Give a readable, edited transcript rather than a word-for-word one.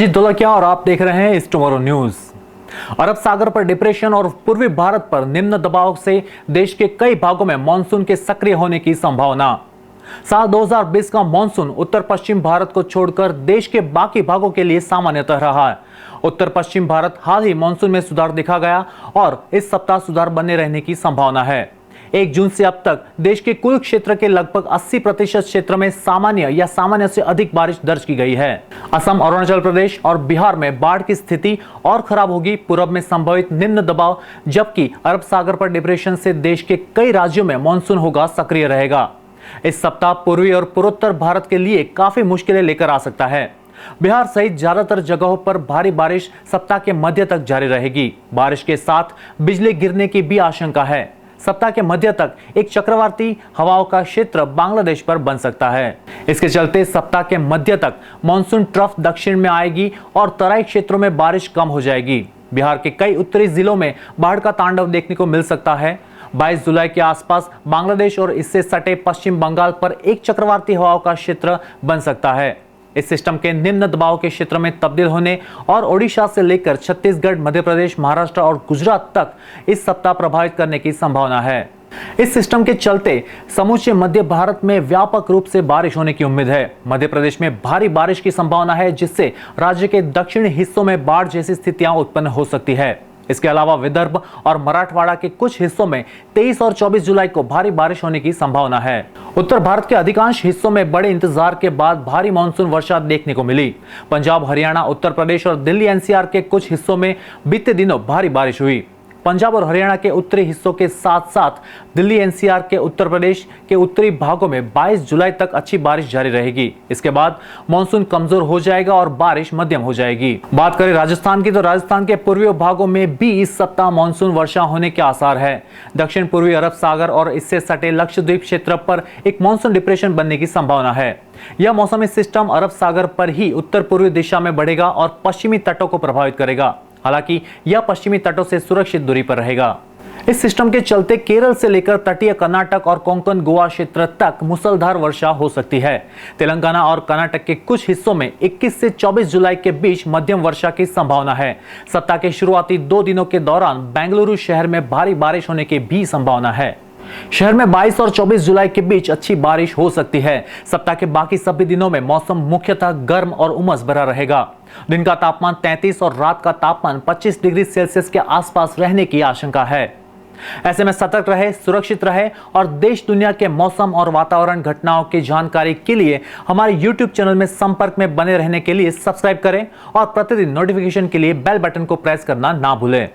अजीत ढोलकिया और आप देख रहे हैं इस टुमारो न्यूज। अरब सागर पर डिप्रेशन और पूर्वी भारत पर निम्न दबाव से देश के कई भागों में मानसून के सक्रिय होने की संभावना। साल 2020 का मानसून उत्तर पश्चिम भारत को छोड़कर देश के बाकी भागों के लिए सामान्यतः रहा है। उत्तर पश्चिम भारत हाल ही मानसून में सुधार दिखा गया और इस सप्ताह सुधार बने रहने की संभावना है। 1 जून से अब तक देश के कुल क्षेत्र के लगभग 80% क्षेत्र में सामान्य या सामान्य से अधिक बारिश दर्ज की गई है। असम, अरुणाचल प्रदेश और बिहार में बाढ़ की स्थिति और खराब होगी। पूर्व में संभावित निम्न दबाव जबकि अरब सागर पर डिप्रेशन से देश के कई राज्यों में मानसून होगा सक्रिय रहेगा। इस सप्ताह पूर्वी और पूर्वोत्तर भारत के लिए काफी मुश्किलें लेकर आ सकता है। बिहार सहित ज्यादातर जगहों पर भारी बारिश सप्ताह के मध्य तक जारी रहेगी। बारिश के साथ बिजली गिरने की भी आशंका है। सप्ताह के मध्य तक एक चक्रवाती हवाओं का क्षेत्र बांग्लादेश पर बन सकता है। इसके चलते सप्ताह के मध्य तक मानसून ट्रफ दक्षिण में आएगी और तराई क्षेत्रों में बारिश कम हो जाएगी। बिहार के कई उत्तरी जिलों में बाढ़ का तांडव देखने को मिल सकता है। 22 जुलाई के आसपास बांग्लादेश और इससे सटे पश्चिम बंगाल पर एक चक्रवाती हवाओं का क्षेत्र बन सकता है। इस सिस्टम के निम्न दबाव के क्षेत्र में तब्दील होने और ओडिशा से लेकर छत्तीसगढ़, मध्य प्रदेश, महाराष्ट्र और गुजरात तक इस सप्ताह प्रभावित करने की संभावना है। इस सिस्टम के चलते समूचे मध्य भारत में व्यापक रूप से बारिश होने की उम्मीद है। मध्य प्रदेश में भारी बारिश की संभावना है, जिससे राज्य के दक्षिणी हिस्सों में बाढ़ जैसी स्थितियां उत्पन्न हो सकती है। इसके अलावा विदर्भ और मराठवाड़ा के कुछ हिस्सों में 23 और 24 जुलाई को भारी बारिश होने की संभावना है। उत्तर भारत के अधिकांश हिस्सों में बड़े इंतजार के बाद भारी मानसून वर्षा देखने को मिली। पंजाब, हरियाणा, उत्तर प्रदेश और दिल्ली एनसीआर के कुछ हिस्सों में बीते दिनों भारी बारिश हुई। पंजाब और हरियाणा के उत्तरी हिस्सों के साथ साथ दिल्ली एनसीआर के उत्तर प्रदेश के उत्तरी भागों में 22 जुलाई तक अच्छी बारिश जारी रहेगी। इसके बाद मानसून कमजोर हो जाएगा और बारिश मध्यम हो जाएगी। बात करें राजस्थान की, तो राजस्थान के पूर्वी भागों में भी इस सप्ताह मानसून वर्षा होने के आसार है। दक्षिण पूर्वी अरब सागर और इससे सटे लक्षद्वीप क्षेत्र पर एक मानसून डिप्रेशन बनने की संभावना है। यह मौसमी सिस्टम अरब सागर पर ही उत्तर पूर्वी दिशा में बढ़ेगा और पश्चिमी तटों को प्रभावित करेगा। हालांकि यह पश्चिमी तटों से सुरक्षित दूरी पर रहेगा। इस सिस्टम के चलते केरल से लेकर तटीय कर्नाटक और कोंकण गोवा क्षेत्र तक मूसलाधार वर्षा हो सकती है। तेलंगाना और कर्नाटक के कुछ हिस्सों में 21 से 24 जुलाई के बीच मध्यम वर्षा की संभावना है। सप्ताह के शुरुआती 2 दिनों के दौरान बेंगलुरु शहर में भारी बारिश होने की भी संभावना है। शहर में 22 और 24 जुलाई के बीच अच्छी बारिश हो सकती है। सप्ताह के बाकी सभी दिनों में मौसम मुख्यतः गर्म और उमस भरा रहेगा। दिन का तापमान 33 और रात का तापमान 25 डिग्री सेल्सियस के आसपास रहने की आशंका है। ऐसे में सतर्क रहे, सुरक्षित रहे और देश दुनिया के मौसम और वातावरण घटनाओं की जानकारी के लिए हमारे YouTube चैनल में संपर्क में बने रहने के लिए सब्सक्राइब करें और प्रतिदिन नोटिफिकेशन के लिए बेल बटन को प्रेस करना ना भूलें।